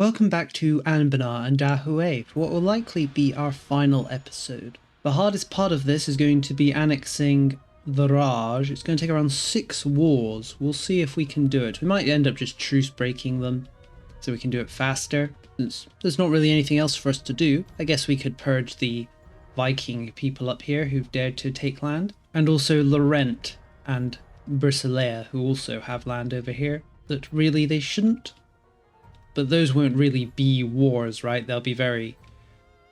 Welcome back to Anbennar and Dahui for what will likely be our final episode. The hardest part of this is going to be annexing the Raj. It's going to take around 6 wars. We'll see if we can do it. We might end up just truce breaking them so we can do it faster. Since there's not really anything else for us to do, I guess we could purge the Viking people up here who've dared to take land. And also Laurent and Bersilea, who also have land over here that really they shouldn't. But those won't really be wars, right? They'll be very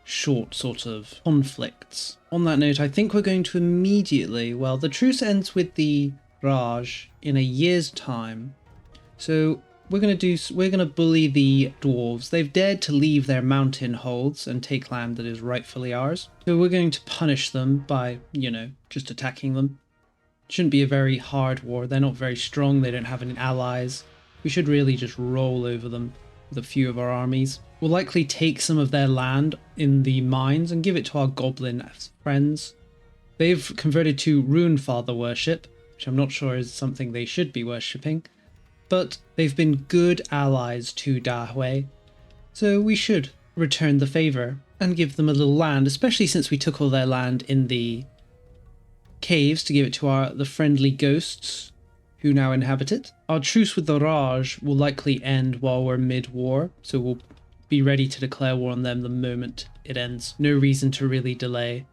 short sort of conflicts. On that note, I think we're going to immediately, well, the truce ends with the Raj in a year's time. So we're going to bully the dwarves. They've dared to leave their mountain holds and take land that is rightfully ours. So we're going to punish them by, just attacking them. Shouldn't be a very hard war. They're not very strong. They don't have any allies. We should really just roll over them with a few of our armies. We'll likely take some of their land in the mines and give it to our goblin friends. They've converted to Rune Father worship, which I'm not sure is something they should be worshipping, but they've been good allies to Dahui, so we should return the favour and give them a little land, especially since we took all their land in the caves to give it to the friendly ghosts who now inhabit it. Our truce with the Raj will likely end while we're mid-war, so we'll be ready to declare war on them the moment it ends. No reason to really delay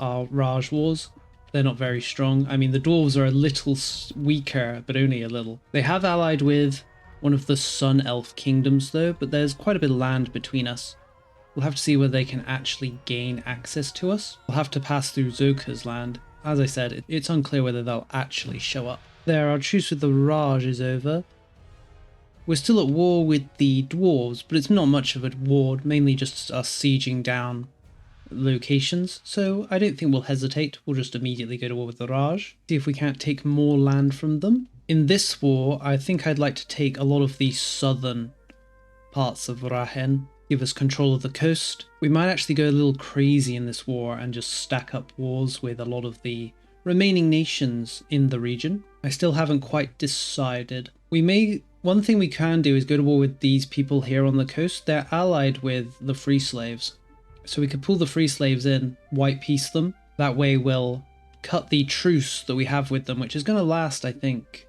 our Raj wars. They're not very strong. I mean, the dwarves are a little weaker, but only a little. They have allied with one of the Sun Elf kingdoms though, but there's quite a bit of land between us. We'll have to see whether they can actually gain access to us. We'll have to pass through Zoka's land. As I said, it's unclear whether they'll actually show up. There, our truce with the Raj is over. We're still at war with the dwarves, but it's not much of a war, mainly just us sieging down locations, so I don't think we'll hesitate. We'll just immediately go to war with the Raj, see if we can't take more land from them. In this war, I think I'd like to take a lot of the southern parts of Rahen, give us control of the coast. We might actually go a little crazy in this war and just stack up wars with a lot of the remaining nations in the region. I still haven't quite decided. One thing we can do is go to war with these people here on the coast. They're allied with the free slaves. So we could pull the free slaves in, white peace them. That way we'll cut the truce that we have with them, which is going to last, I think,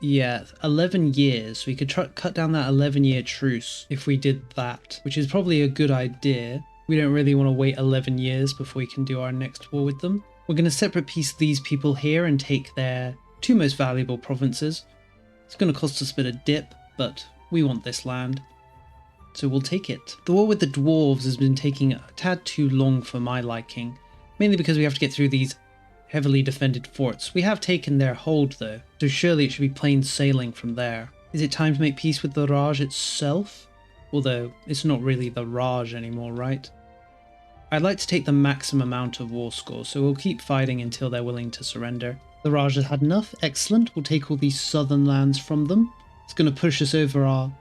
11 years. We could cut down that 11-year truce if we did that, which is probably a good idea. We don't really want to wait 11 years before we can do our next war with them. We're going to separate piece these people here and take their 2 most valuable provinces. It's going to cost us a bit of dip, but we want this land, so we'll take it. The war with the dwarves has been taking a tad too long for my liking, mainly because we have to get through these heavily defended forts. We have taken their hold though, so surely it should be plain sailing from there. Is it time to make peace with the Raj itself? Although it's not really the Raj anymore, right? I'd like to take the maximum amount of war score, so we'll keep fighting until they're willing to surrender. The Raj has had enough. Excellent. We'll take all these southern lands from them. It's going to push us over our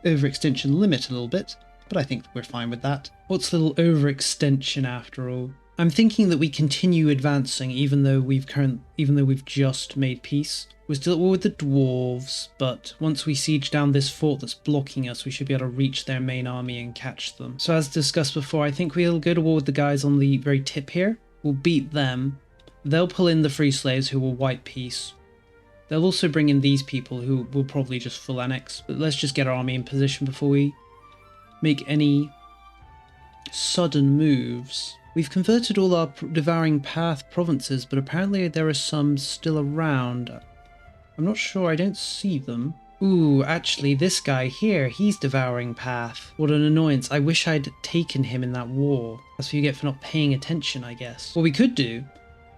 overextension limit a little bit, but I think we're fine with that. What's a little overextension after all? I'm thinking that we continue advancing even though we've just made peace. We're still at war with the dwarves, but once we siege down this fort that's blocking us, we should be able to reach their main army and catch them. So as discussed before, I think we'll go to war with the guys on the very tip here. We'll beat them. They'll pull in the free slaves who will white peace. They'll also bring in these people who will probably just full annex. But let's just get our army in position before we make any sudden moves. We've converted all our Devouring Path provinces, but apparently there are some still around. I'm not sure, I don't see them. Ooh, actually this guy here, he's Devouring Path. What an annoyance. I wish I'd taken him in that war. That's what you get for not paying attention, I guess. What we could do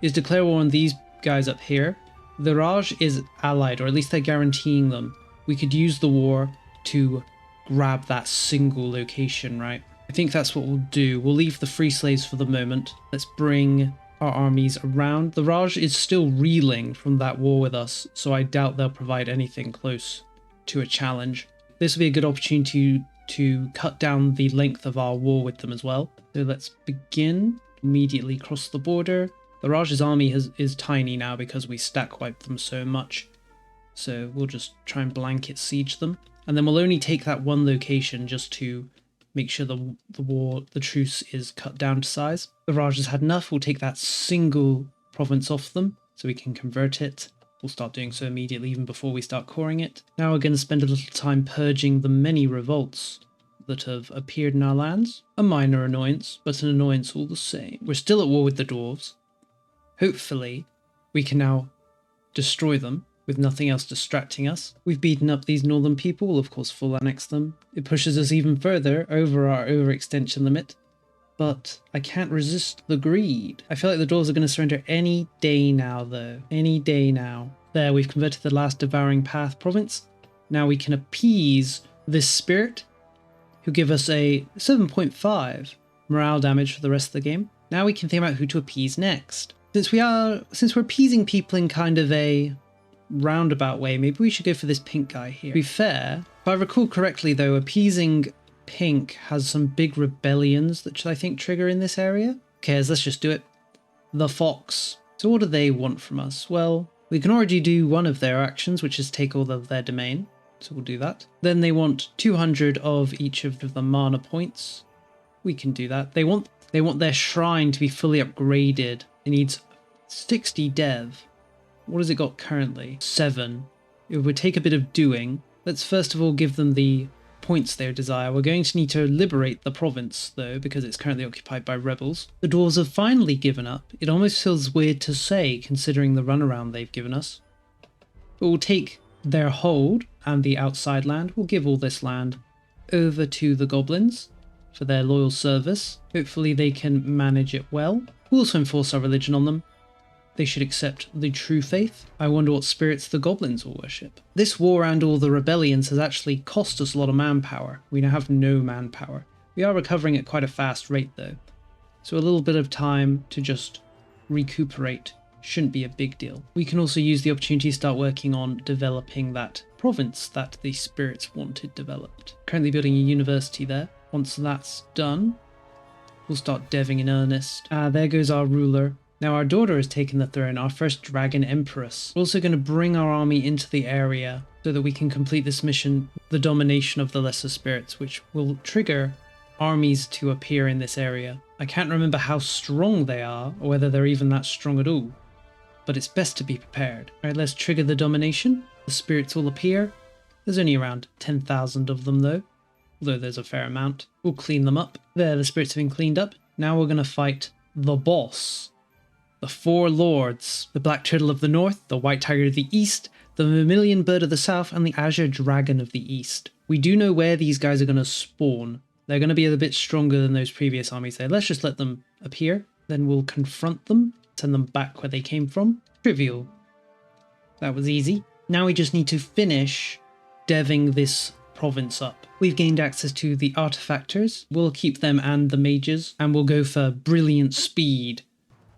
is declare war on these guys up here. The Raj is allied, or at least they're guaranteeing them. We could use the war to grab that single location, right? I think that's what we'll do. We'll leave the free slaves for the moment. Let's bring our armies around. The Raj is still reeling from that war with us, so I doubt they'll provide anything close to a challenge. This will be a good opportunity to cut down the length of our war with them as well. So let's begin. Immediately cross the border. The Raj's army is tiny now because we stack wiped them so much. So we'll just try and blanket siege them. And then we'll only take that one location just to make sure the truce is cut down to size. The Raj has had enough. We'll take that single province off them so we can convert it. We'll start doing so immediately, even before we start coring it. Now we're going to spend a little time purging the many revolts that have appeared in our lands. A minor annoyance, but an annoyance all the same. We're still at war with the dwarves. Hopefully, we can now destroy them with nothing else distracting us. We've beaten up these northern people. We'll of course full annex them. It pushes us even further over our overextension limit. But I can't resist the greed. I feel like the dwarves are going to surrender any day now, though. Any day now. There, we've converted the last Devouring Path province. Now we can appease this spirit, who give us a 7.5 morale damage for the rest of the game. Now we can think about who to appease next. Since we're appeasing people in kind of a roundabout way, maybe we should go for this pink guy here. To be fair, if I recall correctly though, appeasing pink has some big rebellions that I think trigger in this area. Okay, let's just do it. The Fox. So what do they want from us? Well, we can already do one of their actions, which is take all of their domain. So we'll do that. Then they want 200 of each of the mana points. We can do that. They want their shrine to be fully upgraded. It needs 60 dev. What has it got currently? 7. It would take a bit of doing. Let's first of all give them the points they desire. We're going to need to liberate the province, though, because it's currently occupied by rebels. The dwarves have finally given up. It almost feels weird to say, considering the runaround they've given us. But we'll take their hold and the outside land. We'll give all this land over to the goblins for their loyal service. Hopefully they can manage it well. We'll also enforce our religion on them. They should accept the true faith. I wonder what spirits the goblins will worship. This war and all the rebellions has actually cost us a lot of manpower. We now have no manpower. We are recovering at quite a fast rate though. So a little bit of time to just recuperate shouldn't be a big deal. We can also use the opportunity to start working on developing that province that the spirits wanted developed. Currently building a university there. Once that's done, we'll start deving in earnest. There goes our ruler. Now our daughter has taken the throne, our first dragon empress. We're also going to bring our army into the area so that we can complete this mission, the domination of the lesser spirits, which will trigger armies to appear in this area. I can't remember how strong they are, or whether they're even that strong at all, but it's best to be prepared. Alright, let's trigger the domination. The spirits will appear. There's only around 10,000 of them though, although there's a fair amount. We'll clean them up. There, the spirits have been cleaned up. Now we're going to fight the boss. The four lords, the black turtle of the north, the white tiger of the east, the vermilion bird of the south, and the azure dragon of the east. We do know where these guys are going to spawn. They're going to be a bit stronger than those previous armies there. Let's just let them appear. Then we'll confront them, send them back where they came from. Trivial. That was easy. Now we just need to finish deving this province up. We've gained access to the artifactors. We'll keep them and the mages, and we'll go for brilliant speed.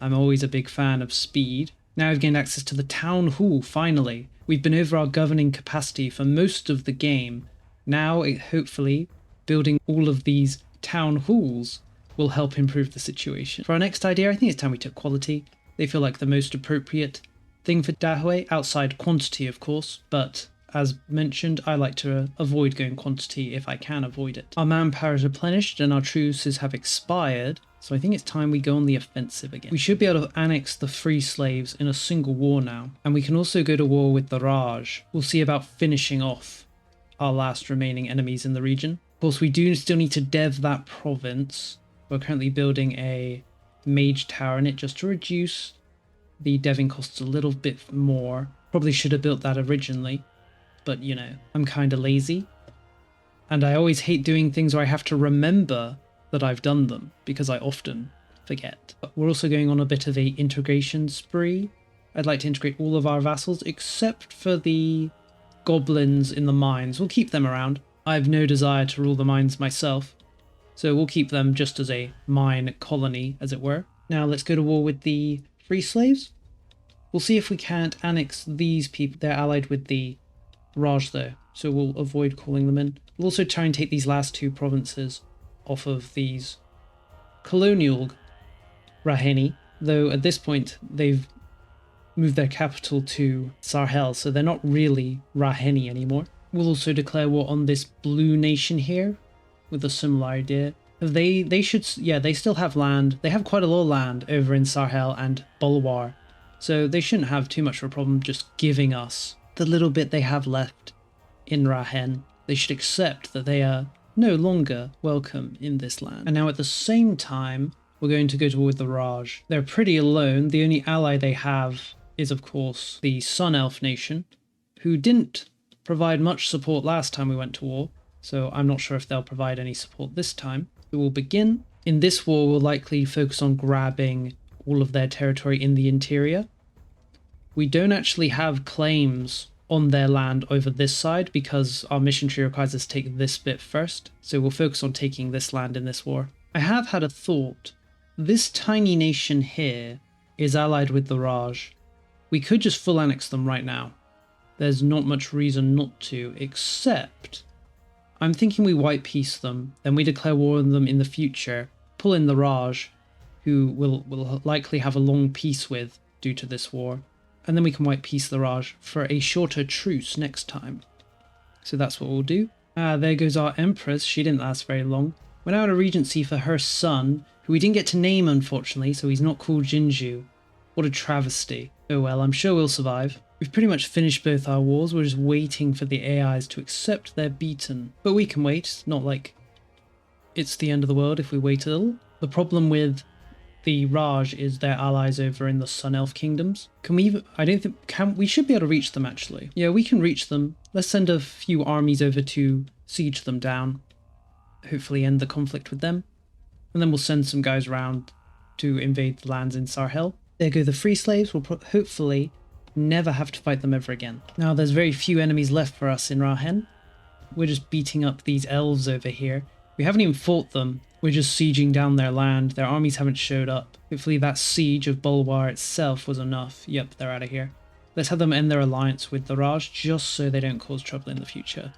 I'm always a big fan of speed. Now I've gained access to the town hall, finally. We've been over our governing capacity for most of the game. Now, hopefully, building all of these town halls will help improve the situation. For our next idea, I think it's time we took quality. They feel like the most appropriate thing for Dahui, outside quantity, of course, but as mentioned, I like to avoid going quantity if I can avoid it. Our manpower is replenished and our truces have expired, so I think it's time we go on the offensive again. We should be able to annex the free slaves in a single war now, and we can also go to war with the Raj. We'll see about finishing off our last remaining enemies in the region. Of course, we do still need to dev that province. We're currently building a mage tower in it just to reduce the deving costs a little bit more. Probably should have built that originally, but you know, I'm kind of lazy. And I always hate doing things where I have to remember that I've done them, because I often forget. But we're also going on a bit of a integration spree. I'd like to integrate all of our vassals, except for the goblins in the mines. We'll keep them around. I have no desire to rule the mines myself, so we'll keep them just as a mine colony, as it were. Now let's go to war with the free slaves. We'll see if we can't annex these people. They're allied with the Raj though, so we'll avoid calling them in. We'll also try and take these last two provinces off of these colonial Raheni, though at this point they've moved their capital to Sarhel, so they're not really Raheni anymore. We'll also declare war on this blue nation here with a similar idea. They should, yeah, they still have land. They have quite a lot of land over in Sarhel and Bulwar. So they shouldn't have too much of a problem just giving us the little bit they have left in Rahen. They should accept that they are no longer welcome in this land. And now at the same time, we're going to go to war with the Raj. They're pretty alone. The only ally they have is, of course, the Sun Elf nation, who didn't provide much support last time we went to war. So I'm not sure if they'll provide any support this time. We will begin. In this war, we'll likely focus on grabbing all of their territory in the interior. We don't actually have claims on their land over this side because our mission tree requires us to take this bit first. So we'll focus on taking this land in this war. I have had a thought. This tiny nation here is allied with the Raj. We could just full annex them right now. There's not much reason not to, except I'm thinking we white peace them, then we declare war on them in the future, pull in the Raj, who we'll likely have a long peace with due to this war, and then we can white peace the Raj for a shorter truce next time. So that's what we'll do. There goes our Empress. She didn't last very long. We're now at a regency for her son, who we didn't get to name unfortunately, so he's not called Jinju. What a travesty. Oh well, I'm sure we'll survive. We've pretty much finished both our wars, we're just waiting for the AIs to accept they're beaten. But we can wait, it's not like it's the end of the world if we wait a little. The problem with the Raj is their allies over in the Sun Elf kingdoms. Can we even, I don't think, we should be able to reach them actually. Yeah, we can reach them. Let's send a few armies over to siege them down. Hopefully end the conflict with them. And then we'll send some guys around to invade the lands in Sarhel. There go the free slaves. We'll hopefully never have to fight them ever again. Now there's very few enemies left for us in Rahen. We're just beating up these elves over here. We haven't even fought them. We're just sieging down their land. Their armies haven't showed up. Hopefully that siege of Bulwar itself was enough. Yep, they're out of here. Let's have them end their alliance with the Raj just so they don't cause trouble in the future.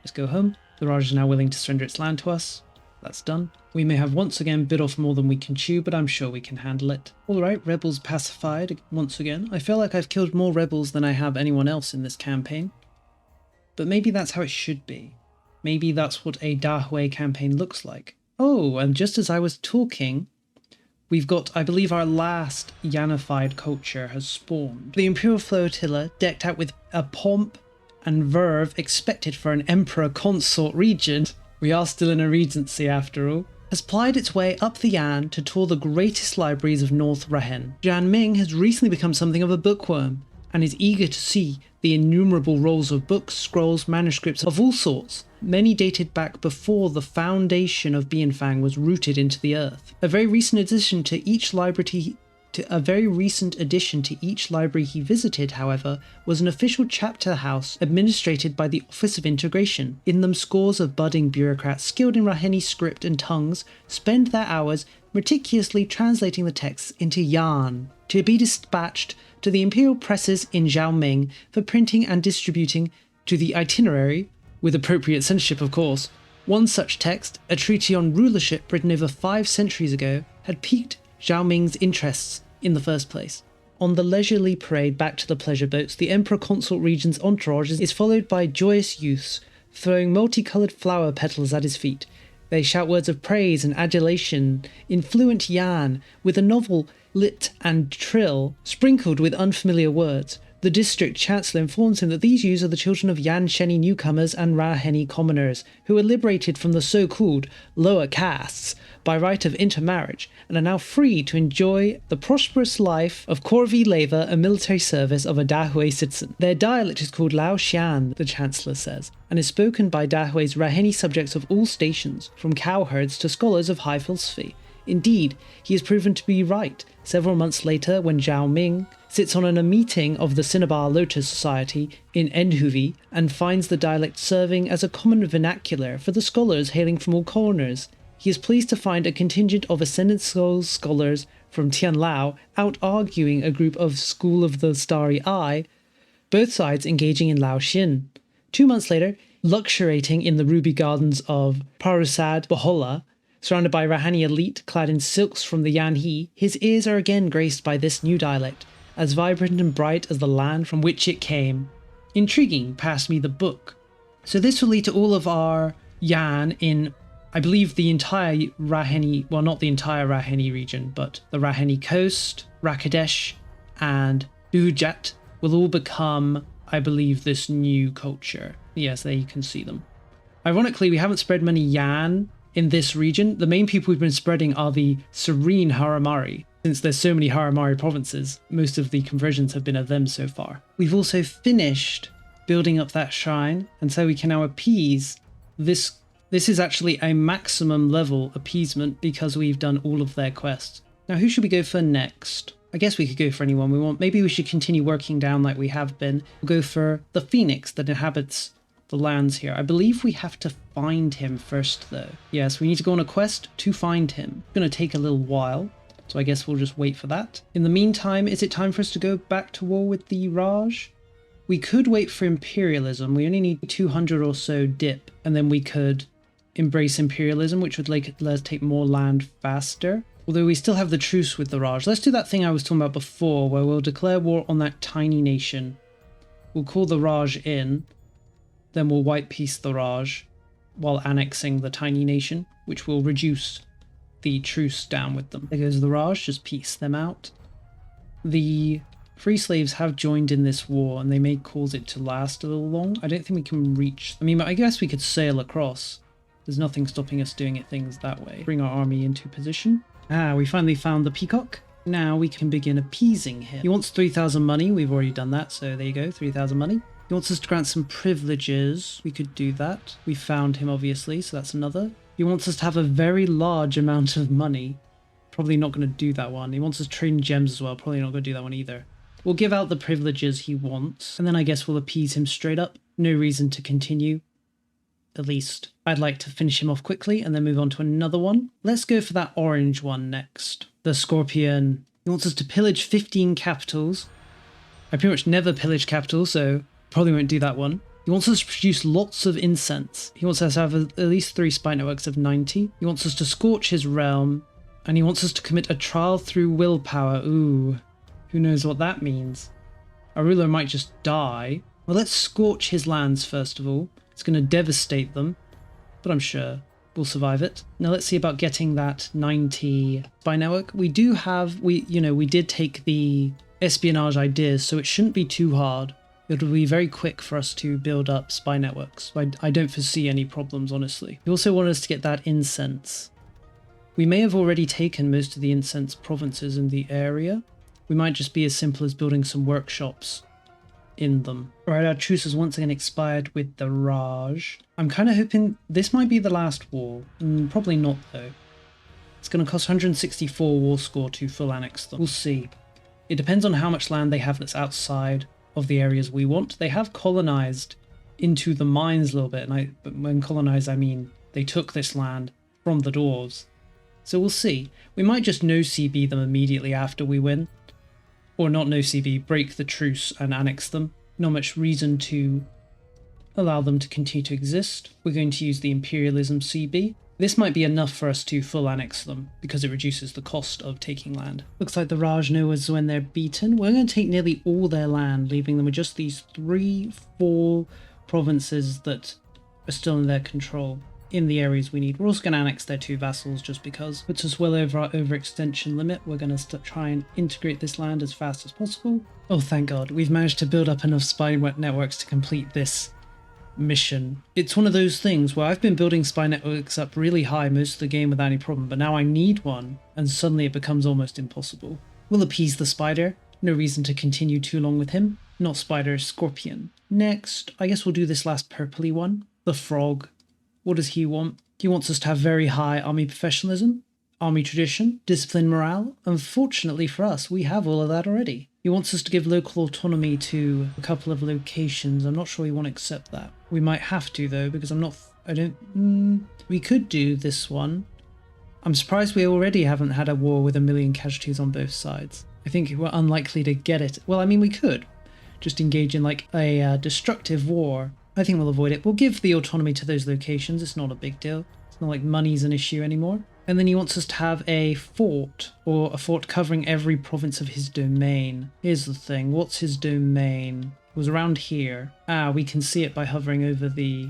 Let's go home. The Raj is now willing to surrender its land to us. That's done. We may have once again bit off more than we can chew, but I'm sure we can handle it. Alright, rebels pacified once again. I feel like I've killed more rebels than I have anyone else in this campaign. But maybe that's how it should be. Maybe that's what a Dahui campaign looks like. Oh, and just as I was talking, we've got, I believe, our last Yanified culture has spawned. The Imperial Flotilla, decked out with a pomp and verve expected for an Emperor Consort region, we are still in a regency after all, has plied its way up the Yan to tour the greatest libraries of North Rahen. Jian Ming has recently become something of a bookworm, and is eager to see the innumerable rolls of books, scrolls, manuscripts of all sorts, many dated back before the foundation of Bianfang was rooted into the earth. A very recent addition to each library he visited, however, was an official chapter house administrated by the Office of Integration. In them, scores of budding bureaucrats skilled in Raheni script and tongues spend their hours meticulously translating the texts into Yan, to be dispatched to the imperial presses in Zhaoming for printing and distributing to the itinerary, with appropriate censorship of course. One such text, a treaty on rulership written over 5 centuries ago, had piqued Zhaoming's interests in the first place. On the leisurely parade back to the pleasure boats, the Emperor Consort region's entourage is followed by joyous youths, throwing multicoloured flower petals at his feet. They shout words of praise and adulation in fluent Yan, with a novel lit and trill, sprinkled with unfamiliar words. The district chancellor informs him that these youths are the children of Yan Sheni newcomers and Raheni commoners, who were liberated from the so-called lower castes by right of intermarriage, and are now free to enjoy the prosperous life of corvée labour and military service of a Dahui citizen. Their dialect is called Lao Xian, the chancellor says, and is spoken by Dahui's Raheni subjects of all stations, from cowherds to scholars of high philosophy. Indeed, he is proven to be right. Several months later, when Zhao Ming sits on a meeting of the Cinnabar Lotus Society in Endhuvi and finds the dialect serving as a common vernacular for the scholars hailing from all corners, he is pleased to find a contingent of Ascendant scholars from Tianlao out-arguing a group of School of the Starry Eye, both sides engaging in Lao Xin. 2 months later, luxuriating in the ruby gardens of Parusad Bohola, surrounded by Rahani elite clad in silks from the Yanhe, his ears are again graced by this new dialect, as vibrant and bright as the land from which it came. Intriguing, pass me the book. So this will lead to all of our Yan in, I believe, the entire Raheni, well, not the entire Raheni region, but the Raheni coast, Rakadesh, and Bujat will all become, I believe, this new culture. Yes, there you can see them. Ironically, we haven't spread many Yan in this region. The main people we've been spreading are the Serene Haramari. Since there's so many Haramari provinces, most of the conversions have been of them so far. We've also finished building up that shrine, and so we can now appease this. This is actually a maximum level appeasement because we've done all of their quests. Now, who should we go for next? I guess we could go for anyone we want. Maybe we should continue working down like we have been. We'll go for the Phoenix that inhabits the lands here. I believe we have to find him first, though. Yes, we need to go on a quest to find him. It's going to take a little while, so I guess we'll just wait for that. In the meantime, is it time for us to go back to war with the Raj? We could wait for imperialism. We only need 200 or so dip, and then we could embrace imperialism, which would let us take more land faster. Although we still have the truce with the Raj. Let's do that thing I was talking about before, where we'll declare war on that tiny nation. We'll call the Raj in, then we'll white peace the Raj while annexing the tiny nation, which will reduce the truce down with them. There goes the Raj, just peace them out. The free slaves have joined in this war, and they may cause it to last a little long. I don't think we can reach... I mean, I guess we could sail across. There's nothing stopping us doing things that way. Bring our army into position. Ah, we finally found the peacock. Now we can begin appeasing him. He wants 3,000 money. We've already done that, so there you go, 3,000 money. He wants us to grant some privileges. We could do that. We found him, obviously, so that's another. He wants us to have a very large amount of money. Probably not going to do that one. He wants us to trade in gems as well. Probably not going to do that one either. We'll give out the privileges he wants, and then I guess we'll appease him straight up. No reason to continue. At least I'd like to finish him off quickly and then move on to another one. Let's go for that orange one next. The Scorpion. He wants us to pillage 15 capitals. I pretty much never pillage capitals, so probably won't do that one. He wants us to produce lots of incense. He wants us to have at least 3 spy networks of 90. He wants us to scorch his realm, and he wants us to commit a trial through willpower. Ooh, who knows what that means? Our ruler might just die. Well, let's scorch his lands first of all. It's going to devastate them, but I'm sure we'll survive it. Now let's see about getting that 90 spy network. We do have, we did take the espionage ideas, so it shouldn't be too hard. It'll be very quick for us to build up spy networks. I don't foresee any problems, honestly. We also want us to get that incense. We may have already taken most of the incense provinces in the area. We might just be as simple as building some workshops in them. Alright, our truce has once again expired with the Raj. I'm kind of hoping this might be the last war. Probably not, though. It's going to cost 164 war score to full annex them. We'll see. It depends on how much land they have that's outside of the areas we want. They have colonized into the mines a little bit, but when colonized I mean they took this land from the dwarves. So we'll see. We might just no CB them immediately after we win. Or not no CB, break the truce and annex them. Not much reason to allow them to continue to exist. We're going to use the imperialism CB. This might be enough for us to full annex them because it reduces the cost of taking land. Looks like the Raj know us when they're beaten. We're going to take nearly all their land, leaving them with just these 3-4 provinces that are still in their control in the areas we need. We're also going to annex their 2 vassals just because. Puts us well over our overextension limit. We're going to try and integrate this land as fast as possible. Oh, thank God. We've managed to build up enough spy networks to complete this mission. It's one of those things where I've been building spy networks up really high most of the game without any problem, but now I need one, and suddenly it becomes almost impossible. We'll appease the spider. No reason to continue too long with him. Not spider, scorpion. Next, I guess we'll do this last purpley one. The frog. What does he want? He wants us to have very high army professionalism, army tradition, discipline, morale. Unfortunately for us, we have all of that already. He wants us to give local autonomy to a couple of locations. I'm not sure we want to accept that. We might have to though, because we could do this one. I'm surprised we already haven't had a war with 1 million casualties on both sides. I think we're unlikely to get it. Well, I mean, we could just engage in like a destructive war. I think we'll avoid it. We'll give the autonomy to those locations. It's not a big deal. It's not like money's an issue anymore. And then he wants us to have a fort, or a fort covering every province of his domain. Here's the thing. What's his domain? It was around here. We can see it by hovering over the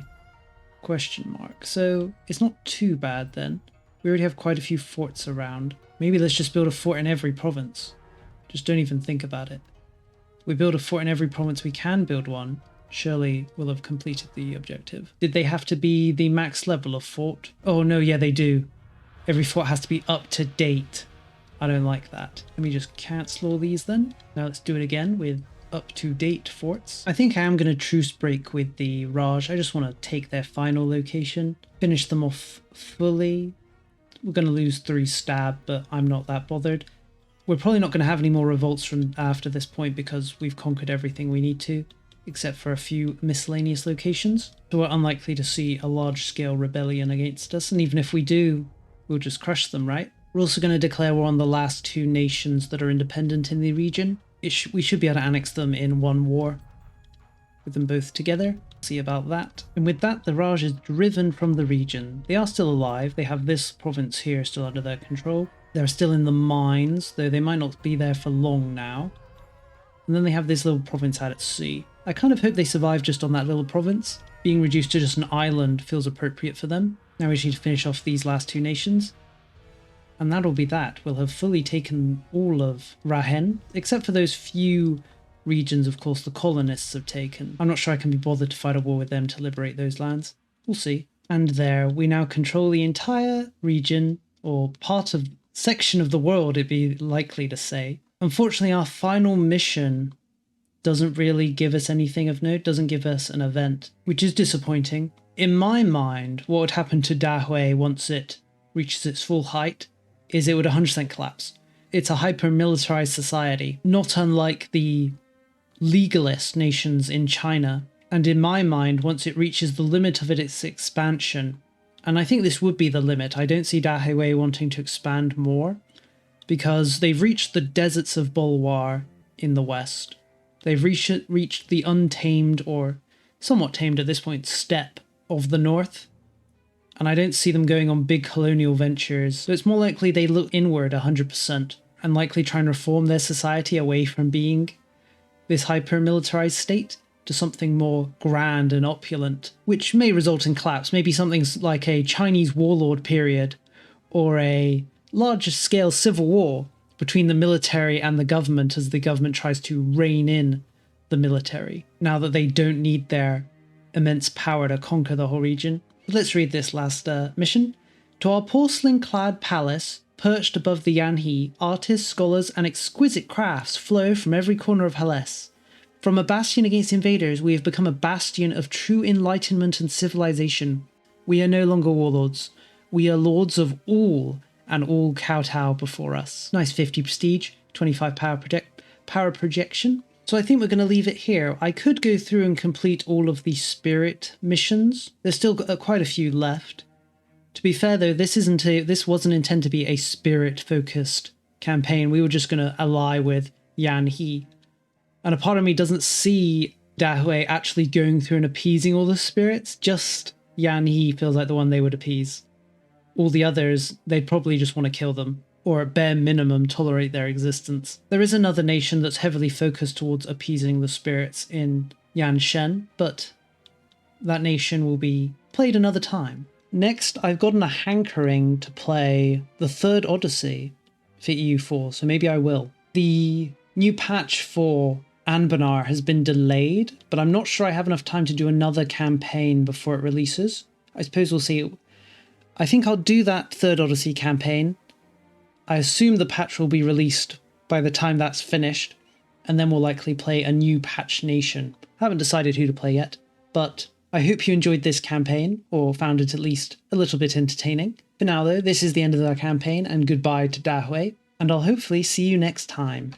question mark. So it's not too bad then. We already have quite a few forts around. Maybe let's just build a fort in every province. Just don't even think about it. We build a fort in every province we can build one. Surely we'll have completed the objective. Did they have to be the max level of fort? Oh no, yeah they do. Every fort has to be up to date. I don't like that. Let me just cancel all these then. Now let's do it again with up-to-date forts. I think I am going to truce break with the Raj. I just want to take their final location, finish them off fully. We're going to lose 3 stab, but I'm not that bothered. We're probably not going to have any more revolts from after this point because we've conquered everything we need to, except for a few miscellaneous locations. So we're unlikely to see a large-scale rebellion against us, and even if we do, we'll just crush them, right? We're also going to declare war on the last 2 nations that are independent in the region. We should be able to annex them in one war with them both together. See about that. And with that, the Raj is driven from the region. They are still alive. They have this province here still under their control. They're still in the mines, though they might not be there for long now. And then they have this little province out at sea. I kind of hope they survive just on that little province. Being reduced to just an island feels appropriate for them. Now we just need to finish off these last 2 nations. And that'll be that. We'll have fully taken all of Rahen, except for those few regions, of course, the colonists have taken. I'm not sure I can be bothered to fight a war with them to liberate those lands. We'll see. And there, we now control the entire region, or section of the world, it'd be likely to say. Unfortunately, our final mission doesn't really give us anything of note, doesn't give us an event, which is disappointing. In my mind, what would happen to Dahui once it reaches its full height is it would 100% collapse. It's a hyper-militarized society, not unlike the legalist nations in China. And in my mind, once it reaches the limit of its expansion, and I think this would be the limit, I don't see Dahui wanting to expand more, because they've reached the deserts of Bulwar in the west. They've reached the untamed, or somewhat tamed at this point, steppe of the north. And I don't see them going on big colonial ventures, so it's more likely they look inward 100%, and likely try and reform their society away from being this hyper-militarized state to something more grand and opulent, which may result in collapse. Maybe something like a Chinese warlord period, or a larger scale civil war between the military and the government as the government tries to rein in the military, now that they don't need their immense power to conquer the whole region. Let's read this last mission. To our porcelain-clad palace, perched above the Yanhe, artists, scholars, and exquisite crafts flow from every corner of Hellas. From a bastion against invaders, we have become a bastion of true enlightenment and civilization. We are no longer warlords. We are lords of all, and all kowtow before us. Nice 50 prestige, 25 power projection. So I think we're going to leave it here. I could go through and complete all of the spirit missions. There's still quite a few left. To be fair though, this wasn't intended to be a spirit-focused campaign. We were just going to ally with Yanhe. And a part of me doesn't see Dahui actually going through and appeasing all the spirits. Just Yanhe feels like the one they would appease. All the others, they'd probably just want to kill them, or at bare minimum tolerate their existence. There is another nation that's heavily focused towards appeasing the spirits in Yanshen, but that nation will be played another time. Next, I've gotten a hankering to play the third Odyssey for EU4, so maybe I will. The new patch for Anbennar has been delayed, but I'm not sure I have enough time to do another campaign before it releases. I suppose we'll see. I think I'll do that third Odyssey campaign. I assume the patch will be released by the time that's finished, and then we'll likely play a new patch nation. I haven't decided who to play yet, but I hope you enjoyed this campaign, or found it at least a little bit entertaining. For now though, this is the end of our campaign, and goodbye to Dahui, and I'll hopefully see you next time.